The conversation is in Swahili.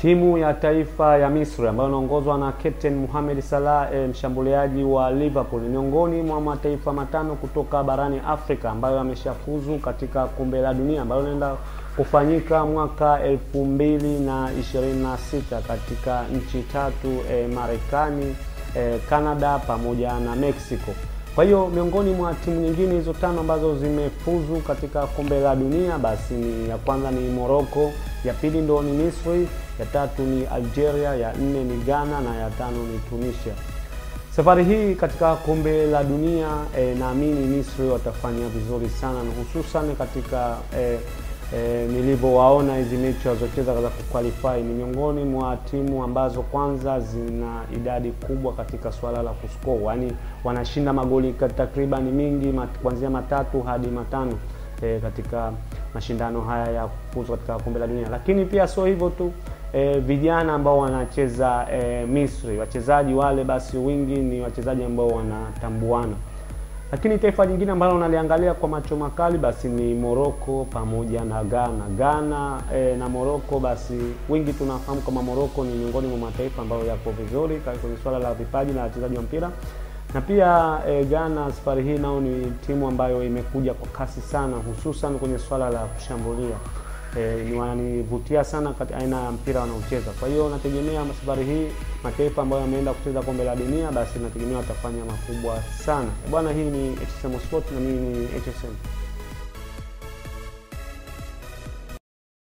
Timu ya taifa ya Misri ambayo inaongozwa na Captain Mohamed Salah, mshambuliaji wa Liverpool, ni miongoni mwa mataifa matano kutoka barani Afrika ambayo yameshafuzu katika kombe la dunia ambalo linaenda kufanyika mwaka 2026 katika nchi tatu, Marekani, Canada pamoja na Mexico. Kwa hiyo miongoni mwa timu nyingine hizo tano ambazo zimefuzu katika kombe la dunia, basi ni ya kwanza ni Morocco, ya pili ndo ni Misri, ya tatu ni Algeria, ya nne ni Ghana na ya tano ni Tunisia. Safari hii katika kombe la dunia naamini Misri watafanya vizuri sana, na hususan katika nilivyowaona hizi mechi walizocheza katika kuqualify, ni miongoni mwa timu ambazo kwanza zina idadi kubwa katika swala la kuscore, yani wanashinda magoli takriban mingi kuanzia 3 hadi 5 katika mashindano haya ya kufuzu katika kombe la dunia. Lakini pia sio hivyo tu, vijana ambao wanacheza Misri, wachezaji wale basi wingi ni wachezaji ambao wanatambuana. Lakini taifa jingine ambalo unaliangalia kwa macho makali basi ni Morocco pamoja na Ghana. Ghana na Morocco, basi wingi tunafahamu kama Morocco ni miongoni mwa mataifa ambayo yapo vizuri kwenye swala la vipaji na wachezaji wa mpira. Na pia Ghana safari hii nao ni timu ambayo imekuja kwa kasi sana, hususan kwenye swala la kushambulia. Ni wananivutia sana katika aina ya mpira wanaocheza. Kwa hiyo nategemea safari hii mataifa ambayo yameenda kucheza kombe la dunia basi nategemea watafanya makubwa sana. Bwana, hii ni HSM Sport na mimi ni HSM.